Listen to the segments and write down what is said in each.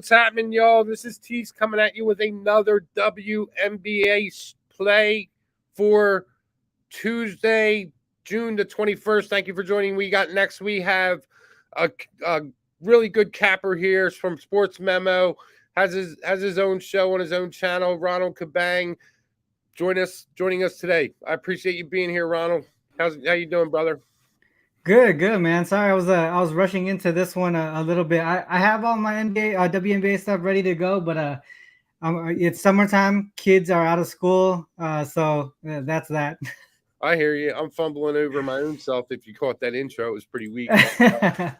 What's happening, y'all? This is Teece coming at you with another WNBA play for Tuesday, June the 21st. Thank you for joining. We have a really good capper here from Sports Memo. Has his own show on his own channel. Ronald Kabang joining us today. I appreciate you being here, Ronald. How you doing, brother? Good, man. Sorry, I was rushing into this one a little bit. I have all my NBA, WNBA stuff ready to go, but it's summertime. Kids are out of school, so that's that. I hear you. I'm fumbling over my own self. If you caught that intro, it was pretty weak. But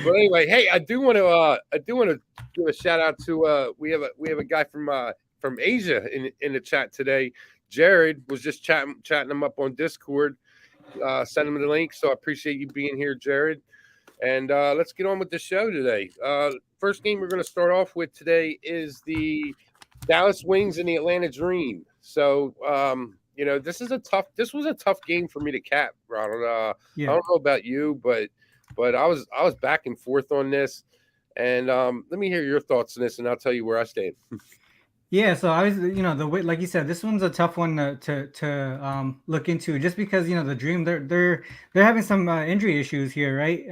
anyway, hey, I do want to give a shout out to we have a guy from Asia in the chat today. Jared was just chatting him up on Discord. Send him the link. So I appreciate you being here, Jared. And let's get on with the show today. First game we're going to start off with today is the Dallas Wings and the Atlanta Dream. So this was a tough game for me to cap, Ronald. I don't know about you, but I was back and forth on this. And let me hear your thoughts on this, and I'll tell you where I stand. Yeah, so obviously, the way, like you said, this one's a tough one to look into, just because the Dream they're having some injury issues here, right?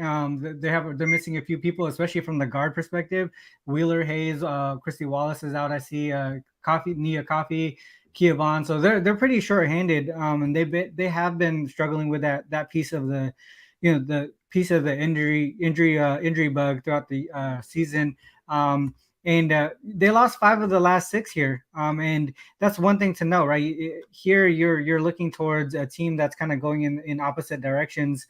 They're missing a few people, especially from the guard perspective. Wheeler Hayes, Christy Wallace is out. I see Nia Coffee, Kia Vaughn. So they're pretty short-handed, and they have been struggling with that piece of the piece of the injury bug throughout the season. And they lost 5 of the last 6 here. And that's one thing to know, right? Here you're looking towards a team that's kind of going in opposite directions,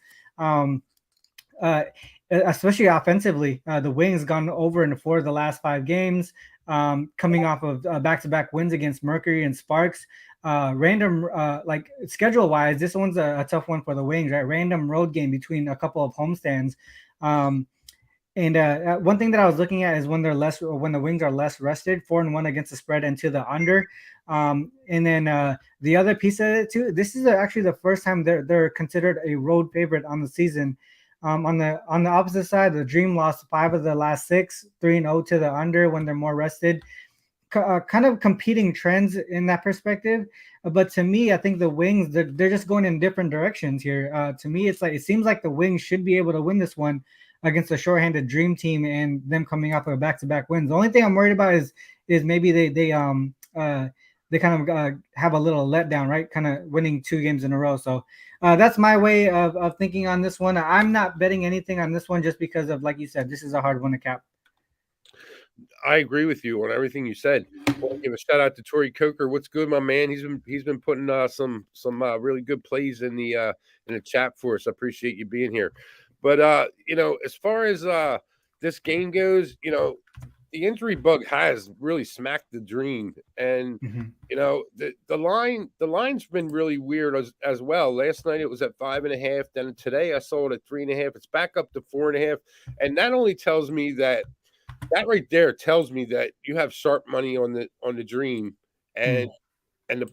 especially offensively. The Wings gone over in 4 of the last 5 games, coming off of back-to-back wins against Mercury and Sparks. Random, like schedule-wise, this one's a tough one for the Wings, right? Random road game between a couple of homestands. And one thing that I was looking at is when the Wings are less rested, 4-1 against the spread and to the under. And then the other piece of it too, this is actually the first time they're considered a road favorite on the season. On the opposite side, the Dream lost 5 of the last 6, 3-0 to the under when they're more rested. Kind of competing trends in that perspective. But to me, I think the Wings, they're just going in different directions here. To me, it seems like the Wings should be able to win this one against a short-handed Dream team and them coming off of back-to-back wins. The only thing I'm worried about is maybe they kind of have a little letdown, right? Kind of winning 2 games in a row. So that's my way of thinking on this one. I'm not betting anything on this one just because of, like you said, this is a hard one to cap. I agree with you on everything you said. I want to give a shout out to Tori Coker. What's good, my man? He's been putting some really good plays in the chat for us. I appreciate you being here. But as far as this game goes, the injury bug has really smacked the Dream, and the line's been really weird as well. Last night it was at 5.5. Then today I saw it at 3.5. It's back up to 4.5, and that only tells me that right there tells me that you have sharp money on the Dream, and the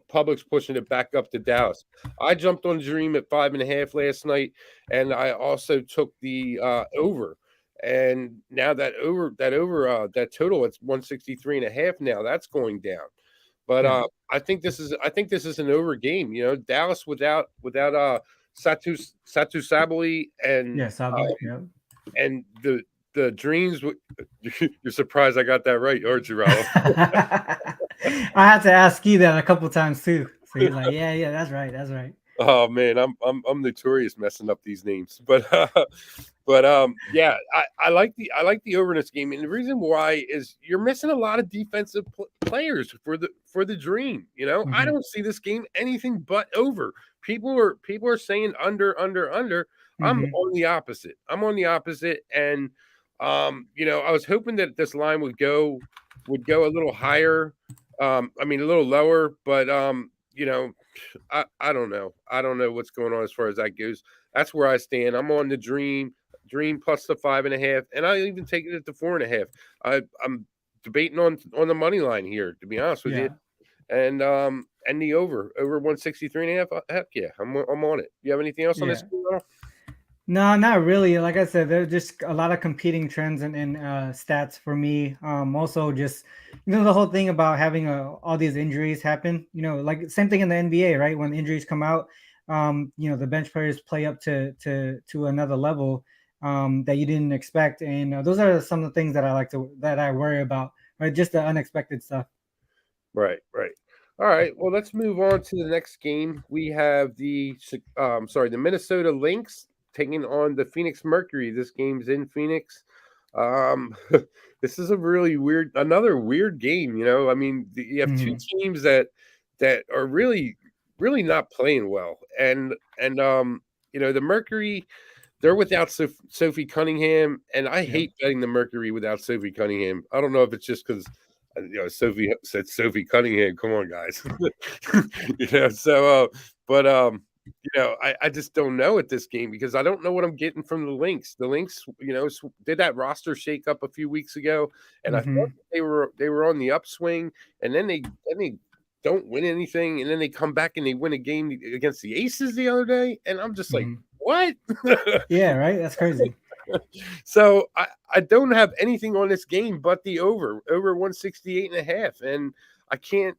public's pushing it back up to Dallas. I jumped on the Dream at 5.5 last night, and I also took the over. And now that total, it's 163.5. Now that's going down, but I think this is an over game. Dallas without Satu Sabally and and the Dreams. You're surprised I got that right, aren't you, Raul? I had to ask you that a couple times too. So he's like, yeah, that's right. Oh man, I'm notorious messing up these names, but yeah, I like the over in this game, and the reason why is you're missing a lot of defensive players for the Dream. I don't see this game anything but over. People are saying under. I'm on the opposite. And I was hoping that this line would go a little higher. A little lower, but I don't know. I don't know what's going on as far as that goes. That's where I stand. I'm on the Dream plus the 5.5, and I'll even take it to 4.5. I'm debating on the money line here, to be honest with you, and the over 163.5. Heck yeah, I'm on it. You have anything else on this? No, not really. Like I said, there's just a lot of competing trends and stats for me. Also, just the whole thing about having all these injuries happen. Like same thing in the NBA, right? When injuries come out, the bench players play up to another level that you didn't expect, and those are some of the things that I worry about, right? Just the unexpected stuff. Right, right. All right. Well, let's move on to the next game. We have the Minnesota Lynx taking on the Phoenix Mercury. This game's in Phoenix. Um, this is another weird game. I mean, you have two Mhm. teams that are really, really not playing well, and the Mercury. They're without Sophie Cunningham, and I Yep. hate betting the Mercury without Sophie Cunningham. I don't know if it's just because Sophie said Sophie Cunningham. Come on, guys. But I just don't know at this game because I don't know what I'm getting from the Lynx. The Lynx, did that roster shake up a few weeks ago, and I thought Hmm. they were on the upswing, and then they don't win anything, and then they come back and they win a game against the Aces the other day, and I'm just like, Hmm. what? Yeah, right. That's crazy. So I don't have anything on this game but the over 168 and a half. And I can't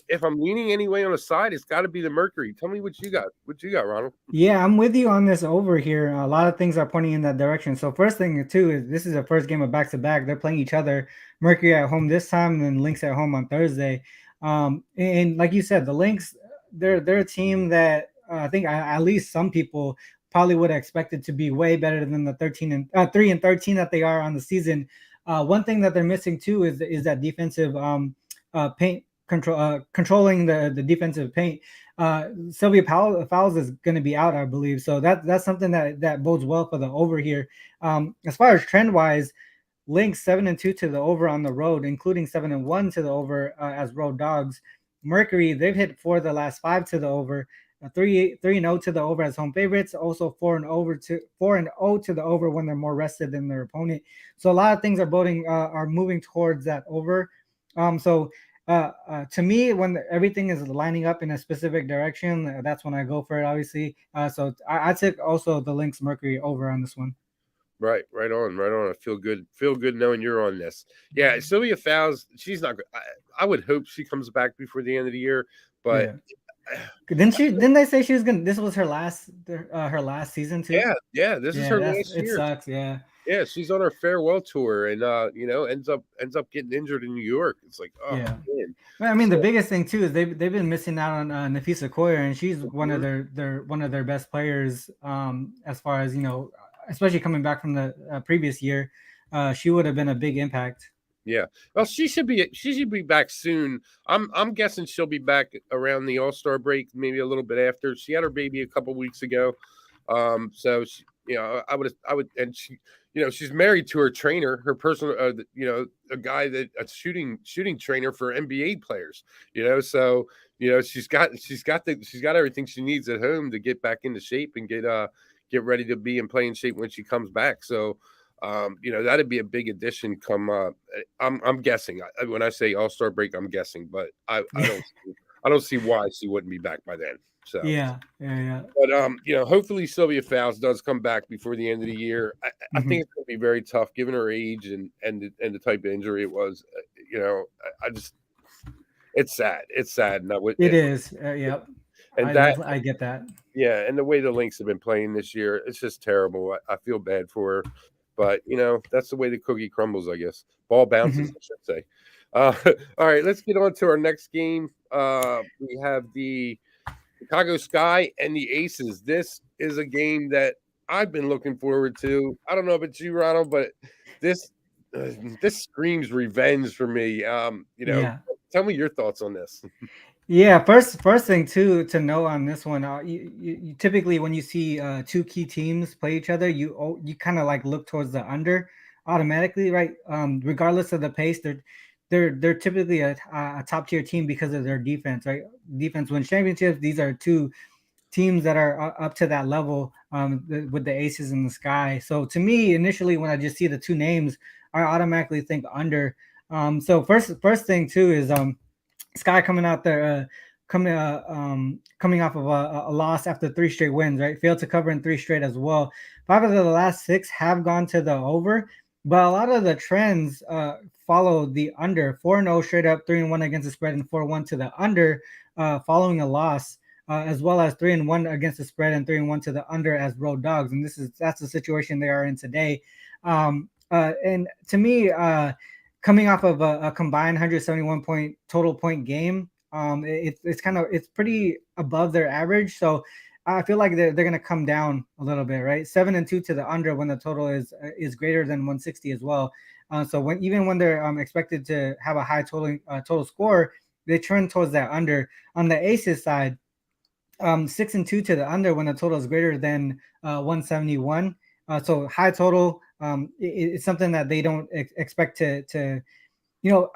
if I'm leaning anyway on the side, it's got to be the Mercury. Tell me what you got. What you got, Ronald? Yeah, I'm with you on this over here. A lot of things are pointing in that direction. So first thing too is this is the first game of back to back. They're playing each other. Mercury at home this time, and then Lynx at home on Thursday. And like you said, the Lynx, they're a team that I think at least some people probably would have expected to be way better than the 3-13 that they are on the season. One thing that they're missing too is that defensive paint controlling the defensive paint. Sylvia Fowles is going to be out, I believe. So that's something that bodes well for the over here. As far as trend wise, Lynx 7-2 to the over on the road, including 7-1 to the over as road dogs. Mercury, they've hit 4 of the last 5 to the over. 3-0 to the over as home favorites. Also 4-0 to the over when they're more rested than their opponent. So a lot of things are moving towards that over. To me, when everything is lining up in a specific direction, that's when I go for it. Obviously, I took also the Lynx Mercury over on this one. Right, right on, right on. I feel good knowing you're on this. Yeah, Sylvia Fowles, she's not good. I would hope she comes back before the end of the year, but Yeah. Didn't they say she was gonna? This was her last season too. yeah, this is Yeah, her that's last it. year. Sucks. Yeah. Yeah, she's on her farewell tour and ends up getting injured in New York. It's like, oh Yeah. man. Well, I mean, the So biggest thing too is they've been missing out on Nafisa Koyer, and she's one of mhm. their best players. As far as especially coming back from the previous year, she would have been a big impact. Yeah. Well, she should be back soon. I'm guessing she'll be back around the All-Star break, maybe a little bit after. She had her baby a couple weeks ago. So I would, and she's married to her trainer, her personal, a guy a shooting trainer for NBA players. So she's got everything she needs at home to get back into shape and get ready to be in playing shape when she comes back. So that'd be a big addition. I'm guessing. When I say All Star break, I'm guessing, but I don't see why she wouldn't be back by then. So, Yeah, yeah, yeah. but hopefully Sylvia Fowles does come back before the end of the year. I Hmm. think it's going to be very tough given her age and the type of injury it was. I just it's sad. It's sad, and It is. Yep. and I that definitely I get that. yeah, and the way the Lynx have been playing this year, it's just terrible. I feel bad for her, but that's the way the cookie crumbles, I guess. Ball bounces, Hmm. I should say. All right, let's get on to our next game. We have the Chicago Sky and the Aces. This is a game that I've been looking forward to. I don't know if it's you, Ronald, but this this screams revenge for me. Yeah. Tell me your thoughts on this. Yeah, first thing too to know on this one, you typically when you see two key teams play each other, you kind of like look towards the under automatically, right? Regardless of the pace, they're typically a top tier team because of their defense, right? Defense wins championships. These are two teams that are up to that level with the Aces in the Sky. So to me, initially when I just see the two names, I automatically think under. So first thing too is Sky coming off of a loss after 3 straight wins, right? Failed to cover in 3 straight as well. 5 of the last 6 have gone to the over, but a lot of the trends follow the under. 4-0 straight up, 3-1 against the spread, and 4-1 to the under following a loss. As well as 3-1 against the spread and 3-1 to the under as road dogs, and that's the situation they are in today. And to me, coming off of a combined 171 point total point game, it's pretty above their average. So I feel like they're going to come down a little bit, right? 7-2 to the under when the total is greater than 160 as well. So when they're expected to have a high total score, they turn towards that under. On the aces side, 6-2 to the under when the total is greater than 171. So high total, it's something that they don't expect to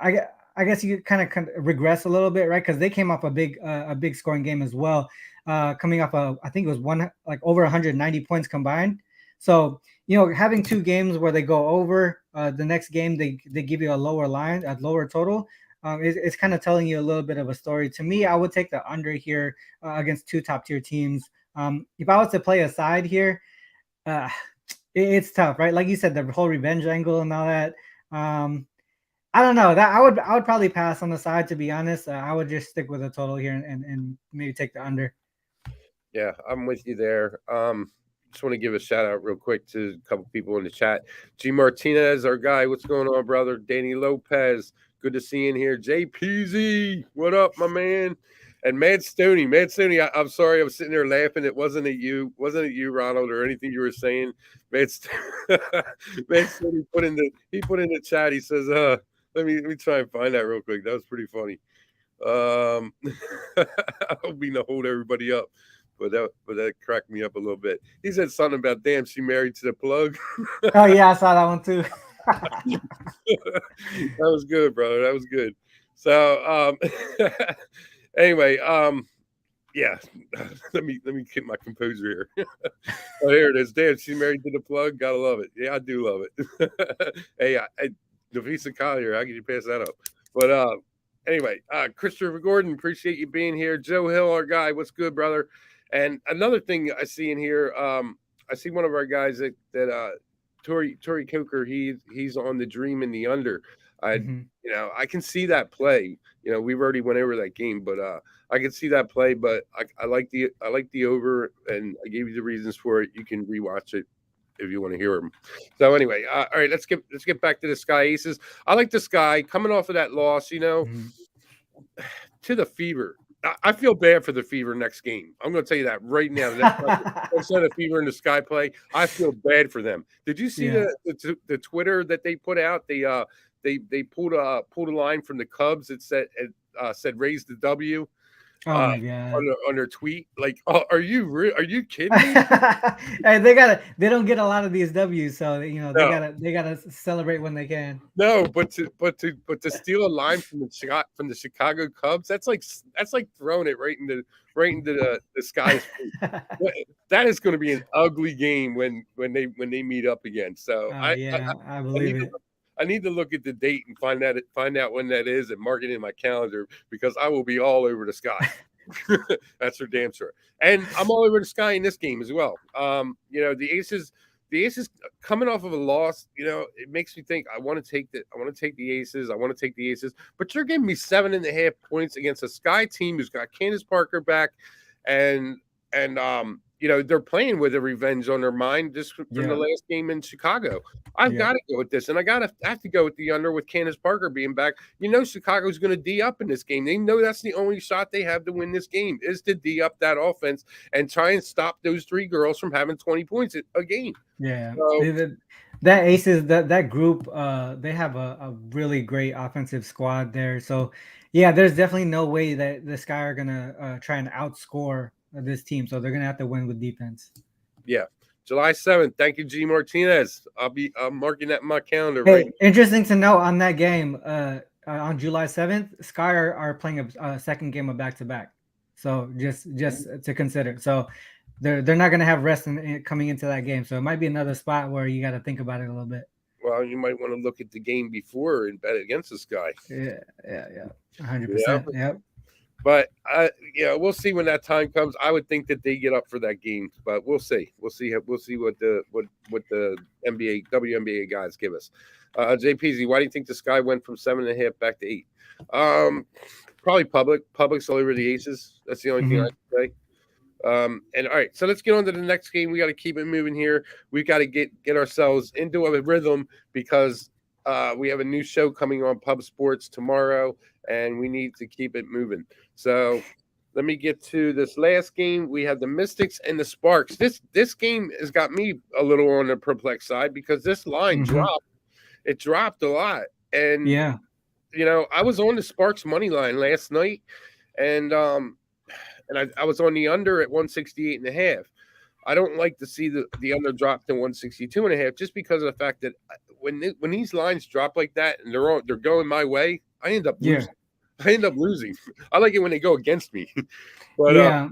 I guess you kind of regress a little bit, right? Because they came off a big scoring game as well, coming off I think it was over 190 points combined. So having 2 games where they go over, the next game they give you a lower total. It's kind of telling you a little bit of a story. To me, I would take the under here against 2 top-tier teams. If I was to play a side here, it's tough, right? Like you said, the whole revenge angle and all that. I don't know. That I would probably pass on the side, to be honest. I would just stick with a total here and maybe take the under. Yeah, I'm with you there. Just want to give a shout out real quick to a couple people in the chat. G Martinez, our guy. What's going on, brother? Danny Lopez. Good to see you in here. JPZ, what up, my man? And Mad Stoney, I'm sorry, I was sitting there laughing. It wasn't at you, Ronald, or anything you were saying. Mad Stoney put in the chat. He says, let me try and find that real quick. That was pretty funny. I don't mean to hold everybody up, but that cracked me up a little bit. He said something about, damn, she married to the plug. Oh yeah, I saw that one too. That was good, brother. That was good. So anyway, yeah. Let me keep my composure here. Oh, here it is. Damn, she married to the plug. Gotta love it. Yeah, I do love it. Hey, Nafisa Collier, how could you pass that up? But anyway, Christopher Gordon, appreciate you being here. Joe Hill, our guy, what's good, brother? And another thing I see in here, I see one of our guys that Tory Coker, he's on the dream in the under. I can see that play. We've already went over that game, but I can see that play. But I like the over, and I gave you the reasons for it. You can rewatch it if you want to hear them. So anyway, all right, let's get back to the Sky Aces. I like the Sky coming off of that loss. To the Fever. I feel bad for the Fever next game. I'm going to tell you that right now. Instead of Fever and the Sky play, I feel bad for them. Did you see the Twitter that they put out? They pulled a line from the Cubs that said raise the W. Oh my god! On their tweet, like, oh, are you kidding me? Hey, they don't get a lot of these W's, so they gotta celebrate when they can. No, but to steal a line from the Chicago Cubs, that's like throwing it right into the Sky's face. That is going to be an ugly game when they meet up again. So I believe it. I need to look at the date and find out when that is and mark it in my calendar, because I will be all over the Sky. That's for damn sure. And I'm all over the Sky in this game as well. The Aces coming off of a loss, it makes me think I want to take the Aces. But you're giving me 7.5 points against a Sky team who's got Candace Parker back, and they're playing with a revenge on their mind just from the last game in Chicago. I've got to go with this, and I have to go with the under with Candace Parker being back. Chicago's going to D up in this game. They know that's the only shot they have to win this game is to D up that offense and try and stop those 3 girls from having 20 points a game. Yeah, so, that Aces, that group, they have a really great offensive squad there. So, yeah, there's definitely no way that the Sky are going to try and outscore this team. So they're going to have to win with defense. Yeah. July 7th. Thank you, G Martinez. I'm marking that in my calendar. Hey, right. Interesting to know on that game, on July 7th, Sky are playing a second game of back-to-back. So just to consider. So they're not going to have rest coming into that game. So it might be another spot where you got to think about it a little bit. Well, you might want to look at the game before and bet against this guy. Yeah. 100%. Yep. But we'll see when that time comes. I would think that they get up for that game, but we'll see. We'll see. We'll see what the NBA WNBA guys give us. JPZ, why do you think the Sky went from 7.5 back to 8? Probably Public's all over the Aces. That's the only thing I can say. And all right, so let's get on to the next game. We got to keep it moving here. We got to get ourselves into a rhythm because we have a new show coming on Pub Sports tomorrow, and we need to keep it moving. So let me get to this last game. We have the Mystics and the Sparks. This game has got me a little on the perplexed side because this line dropped. It dropped a lot, and I was on the Sparks money line last night, and I was on the under at 168.5. I don't like to see the under drop to 162.5 just because of the fact that when these lines drop like that and they're going my way, I end up losing. I like it when they go against me. But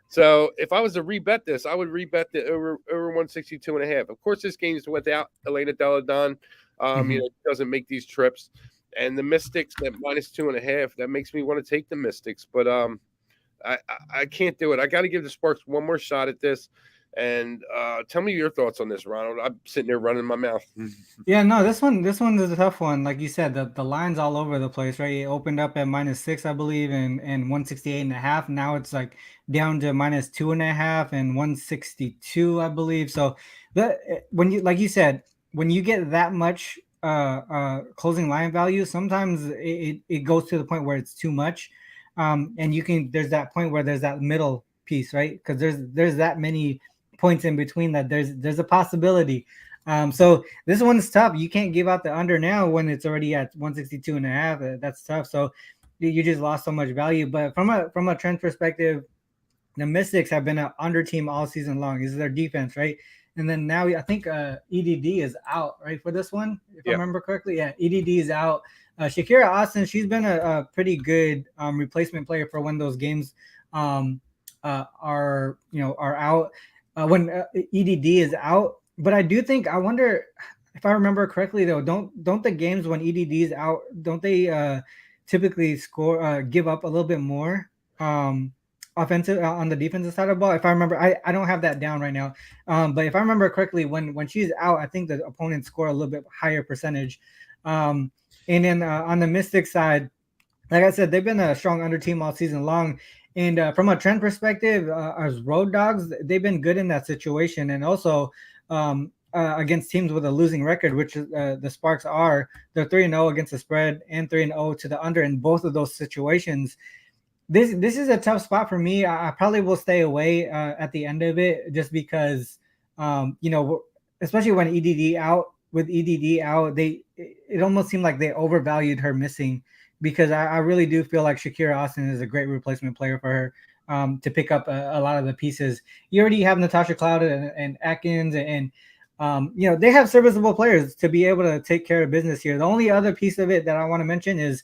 so if I was to rebet this, I would rebet the over 162.5. Of course, this game is without Elena Deladon. Doesn't make these trips, and the Mystics at -2.5. That makes me want to take the Mystics, but I can't do it. I got to give the Sparks one more shot at this. And tell me your thoughts on this, Ronald. I'm sitting there running my mouth. This one is a tough one. Like you said, the line's all over the place, right? It opened up at -6, I believe, and 168.5. Now it's like down to -2.5 and 162, I believe. So when you, like you said, when you get that much closing line value, sometimes it goes to the point where it's too much. And there's that point where there's that middle piece, right? Because there's that many points in between that there's a possibility. So this one's tough. You can't give out the under now when it's already at 162.5. That's tough. So you just lost so much value. But from a trend perspective, the Mystics have been an under team all season long. This is their defense, right? And then now I think EDD is out, right, for this one, if I remember correctly. Yeah, EDD is out. Shakira Austin, she's been a pretty good replacement player for when those games are out, when EDD is out. But I wonder if I remember correctly though, don't the games when EDD is out, don't they typically give up a little bit more offensive on the defensive side of the ball? If I remember, I don't have that down right now, but if I remember correctly, when she's out, I think the opponents score a little bit higher percentage. And then on the Mystics side, like I said, they've been a strong under team all season long. And from a trend perspective, as road dogs, they've been good in that situation. And also against teams with a losing record, which the Sparks are, they're 3-0 against the spread and 3-0 to the under in both of those situations. This is a tough spot for me. I probably will stay away at the end of it just because, especially when EDD out, with EDD out, it almost seemed like they overvalued her missing, because I really do feel like Shakira Austin is a great replacement player for her to pick up a lot of the pieces. You already have Natasha Cloud and Atkins and they have serviceable players to be able to take care of business here. The only other piece of it that I want to mention is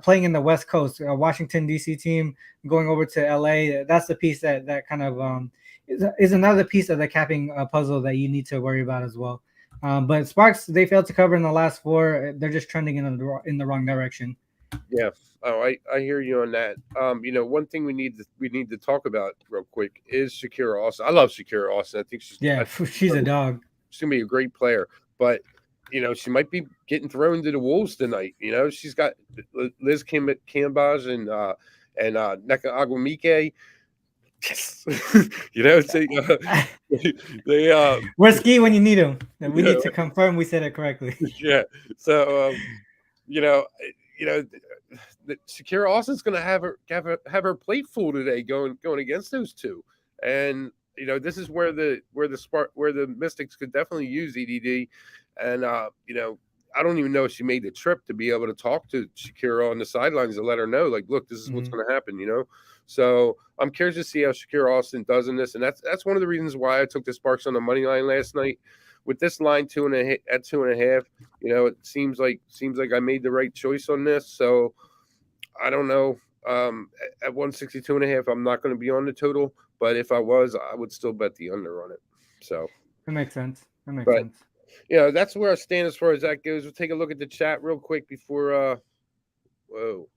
playing in the West Coast, Washington, D.C. team going over to L.A. That's the piece that kind of is another piece of the capping puzzle that you need to worry about as well. But Sparks, they failed to cover in the last 4. They're just trending in the wrong direction. Yeah. Oh, I hear you on that. One thing we need to talk about real quick is Shakira Austin. I love Shakira Austin. I think she's a dog. She's gonna be a great player, but she might be getting thrown to the wolves tonight. She's got Liz Cambage and Neka Agwamike. Yes. They we're ski when you need them. We need to confirm we said it correctly. Yeah. So Shakira Austin's going to have her plate full today going against those two, and this is where the Mystics could definitely use EDD, and I don't even know if she made the trip to be able to talk to Shakira on the sidelines and let her know, like, look, this is what's going to happen, So I'm curious to see how Shakira Austin does in this, and that's one of the reasons why I took the Sparks on the money line last night. With this line 2.5, it seems like I made the right choice on this. So I don't know. At 162.5, I'm not going to be on the total, but if I was, I would still bet the under on it. So that makes sense. That's where I stand as far as that goes. We'll take a look at the chat real quick before. Whoa.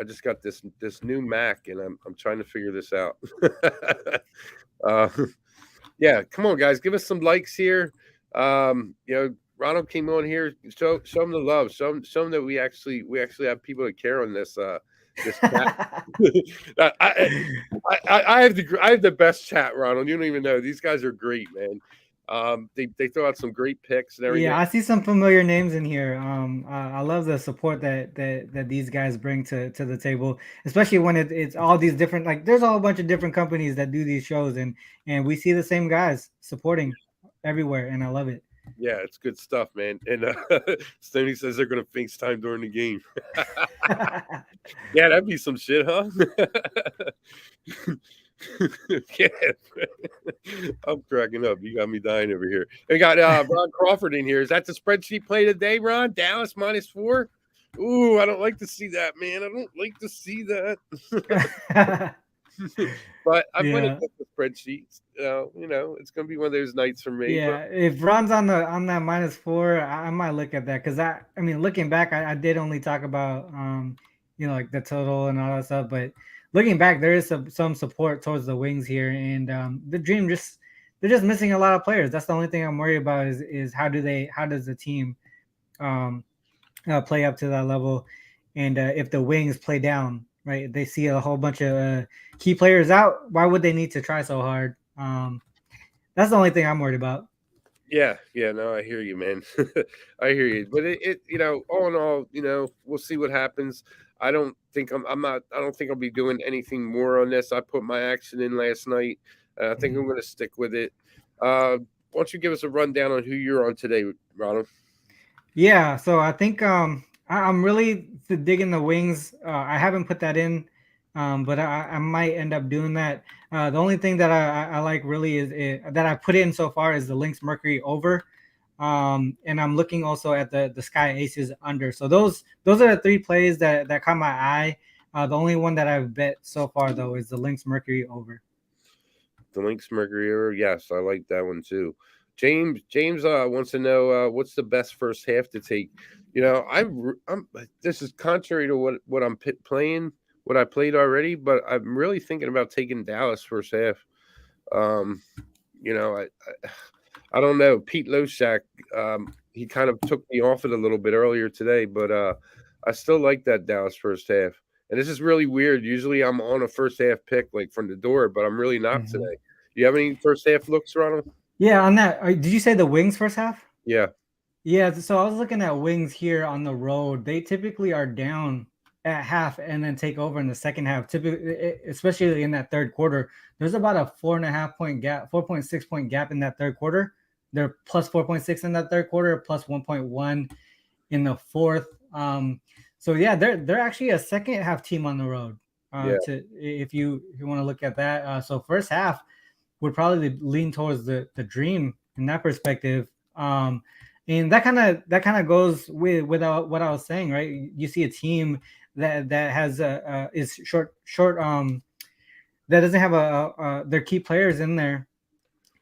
I just got this new Mac, and I'm trying to figure this out. uh, yeah, come on, guys, give us some likes here. Ronald came on here. Show him the love. Show him that we actually have people that care on this chat. I have the best chat, Ronald. You don't even know. These guys are great, man. They throw out some great picks and everything. Yeah, I see some familiar names in here. I love the support that these guys bring to the table, especially when it's all these different, like there's a whole bunch of different companies that do these shows, and we see the same guys supporting everywhere, and I love it. Yeah, it's good stuff, man. And Stoney says they're going to FaceTime during the game. Yeah, that'd be some shit, huh? Yeah, I'm cracking up. You got me dying over here. We got Ron Crawford in here. Is that the spreadsheet play today, Ron? Dallas -4. Ooh, I don't like to see that, man. I don't like to see that. But I'm gonna get the spreadsheets. It's gonna be one of those nights for me. Yeah, if Ron's on that -4, I might look at that because I mean, looking back, I did only talk about like the total and all that stuff, but looking back, there is some support towards the Wings here, and the Dream they're just missing a lot of players. That's the only thing I'm worried about is how does the team play up to that level, and if the Wings play down, right? They see a whole bunch of key players out. Why would they need to try so hard? That's the only thing I'm worried about. Yeah, no, I hear you, man. I hear you. But it all in all, we'll see what happens. I don't think I don't think I'll be doing anything more on this. I put my action in last night. I think I'm going to stick with it. Why don't you give us a rundown on who you're on today, Ronald? Yeah, so I think I'm really digging the Wings. I haven't put that in, but I might end up doing that. The only thing that I like really is that I put in so far is the Lynx Mercury over, and I'm looking also at the Sky Aces under. So those are the three plays that caught my eye. The only one that I've bet so far though is the Lynx Mercury over. The Lynx Mercury over, yes, I like that one too. James wants to know what's the best first half to take. I'm this is contrary to what I'm playing. What I played already, but I'm really thinking about taking Dallas first half. I don't know. Pete Loshak, he kind of took me off it a little bit earlier today, but I still like that Dallas first half. And this is really weird. Usually I'm on a first half pick like from the door, but I'm really not today. You have any first half looks, Ronald? Yeah, on that. Did you say the Wings first half? Yeah. Yeah, so I was looking at Wings here on the road. They typically are down at half and then take over in the second half. Typically, especially in that third quarter, there's about a 4.5 point gap, 4.6 point gap in that third quarter. They're plus 4.6 in that third quarter, plus 1.1 in the fourth. So yeah, they're actually a second half team on the road. If you want to look at that, so first half would probably lean towards the Dream in that perspective. And that kind of goes with what I was saying, right? You see a team that has is short that doesn't have their key players in there.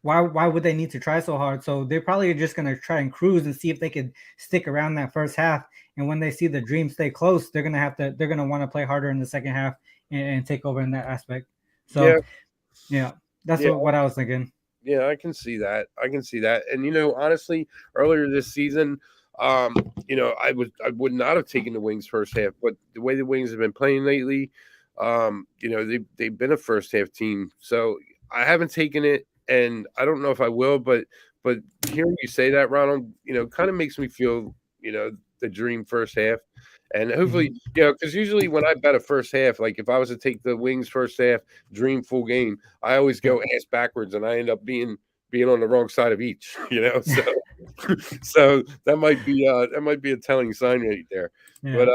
Why would they need to try so hard? So they're probably just going to try and cruise and see if they could stick around that first half. And when they see the Dream stay close, they're going to want to play harder in the second half and take over in that aspect. So yeah, that's what I was thinking. Yeah, I can see that. And honestly, earlier this season, I would not have taken the Wings first half, but the way the Wings have been playing lately, they've been a first half team. So I haven't taken it, and I don't know if I will, but hearing you say that, Ronald, kind of makes me feel, the Dream first half. And hopefully, because usually when I bet a first half, like if I was to take the Wings first half, Dream full game, I always go ass backwards, and I end up being on the wrong side of each. So so that might be a telling sign right there. Yeah. But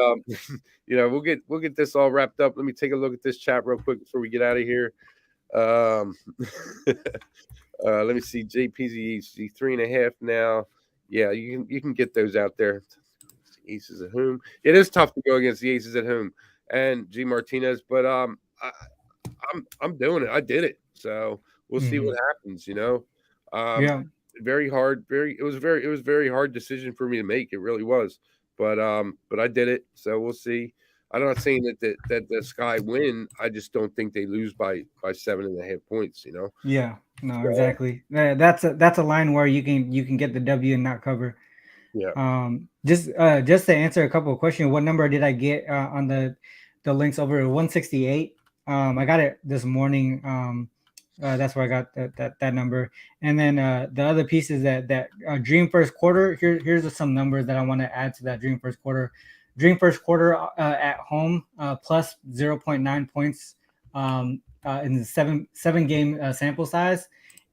we'll get this all wrapped up. Let me take a look at this chat real quick before we get out of here. Let me see. JPZ 3.5 now. Yeah, you can get those out there. Aces at home. It is tough to go against the Aces at home and G Martinez, but I'm doing it. I did it, so we'll see what happens. Very hard. It was very hard decision for me to make. It really was, but I did it. So we'll see. I'm not saying that the Sky win. I just don't think they lose by 7.5 points. Yeah, no, So, exactly. That's a line where you can get the W and not cover. yeah. Just to answer a couple of questions, what number did I get on the Lynx over 168? I got it this morning. That's where I got that number. And then the other piece is that Dream first quarter. Here's some numbers that I want to add to that Dream first quarter. Dream first quarter at home plus 0.9 points in the seven game sample size,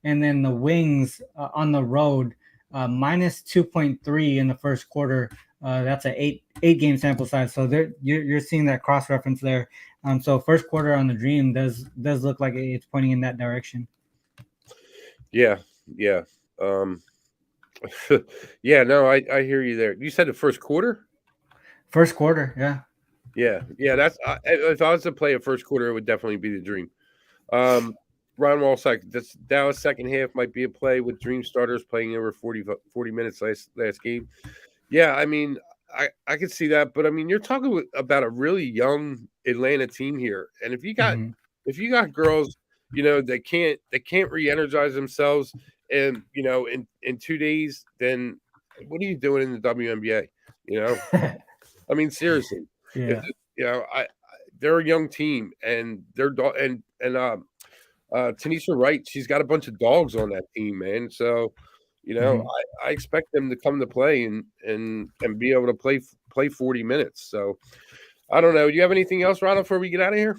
and then the Wings on the road minus 2.3 in the first quarter. That's a eight game sample size. So you're seeing that cross reference there. So first quarter on the Dream does look like it's pointing in that direction. Yeah. Yeah, no, I hear you there. You said the first quarter? First quarter, yeah. Yeah. That's if I was to play a first quarter, it would definitely be the Dream. Ron Walsack, this Dallas second half might be a play with Dream starters playing over 40 minutes last game. Yeah, I mean, I could see that, but I mean, you're talking about a really young Atlanta team here, and if you got girls, that can't re-energize themselves, and in 2 days, then what are you doing in the WNBA? I mean, seriously, Yeah. they're a young team, and they're Tanisha Wright, she's got a bunch of dogs on that team, man. So, I expect them to come to play and be able to play 40 minutes. So, I don't know. Do you have anything else, Ronald, before we get out of here?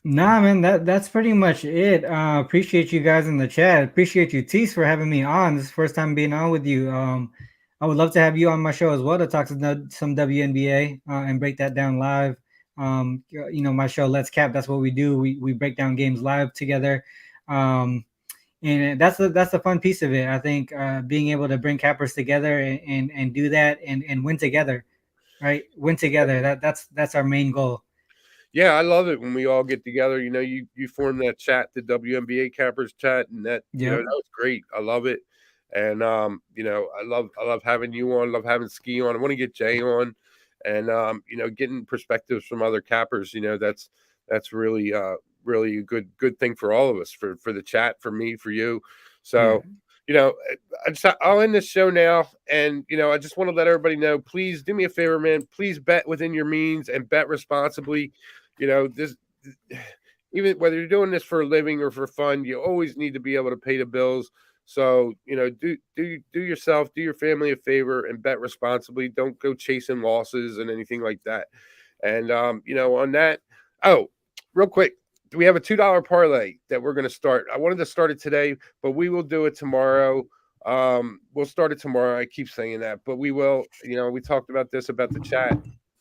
Nah, man, that's pretty much it. Appreciate you guys in the chat. Appreciate you, Teece, for having me on. This is the first time being on with you. I would love to have you on my show as well to talk some WNBA and break that down live. My show Let's Cap. That's what we do. We break down games live together, and that's the fun piece of it. I think being able to bring cappers together and do that and win together, right? Win together. That's our main goal. Yeah, I love it when we all get together. You form that chat, the WNBA cappers chat, and that that was great. I love it, and I love having you on. Love having Ski on. I want to get Jay on, and getting perspectives from other cappers. That's really really a good thing for all of us, for the chat, for me, for you. So. I'll end this show now, and I just want to let everybody know. Please do me a favor, man. Please bet within your means and bet responsibly. This, even whether you're doing this for a living or for fun, you always need to be able to pay the bills. So do yourself, do your family a favor, and bet responsibly. Don't go chasing losses and anything like that. And on that, real quick. We have a $2 parlay that we're going to start. I wanted to start it today, but we will do it tomorrow. We'll start it tomorrow. I keep saying that, but we will. We talked about this, about the chat,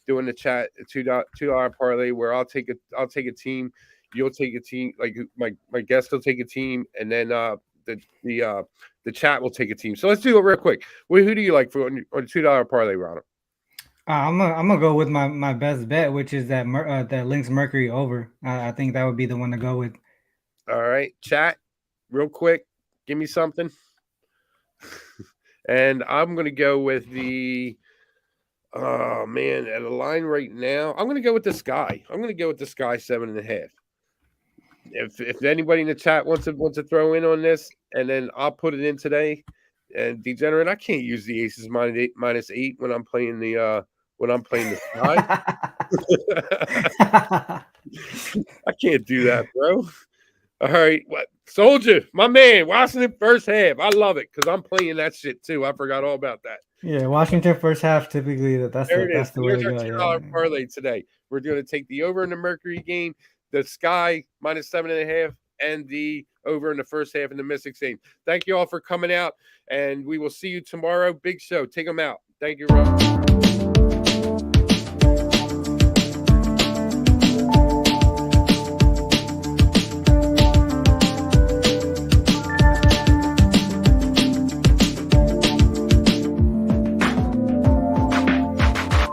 doing the chat, a $2 parlay where I'll take a team, you'll take a team, like my guest will take a team, and then the chat will take a team. So let's do it real quick. Who do you like for on $2 parlay, Ronald? I'm gonna go with my best bet, which is that Lynx Mercury over. I think that would be the one to go with. All right, chat, real quick, give me something. And I'm gonna go with the. Oh man, at a line right now, I'm gonna go with the Sky. I'm gonna go with the Sky 7.5. If anybody in the chat wants to throw in on this, and then I'll put it in today. And Degenerate, I can't use the Aces -8 when I'm playing the Sky. I can't do that, bro. All right, what Soldier, my man, Washington first half. I love it because I'm playing that shit too. I forgot all about that. Yeah, Washington first half typically that's the way to go. Here's our $2 parlay today. We're going to take the over in the Mercury game, the Sky -7.5, and the over in the first half in the Mystics game. Thank you all for coming out, and we will see you tomorrow. Big show. Take them out. Thank you, Rob.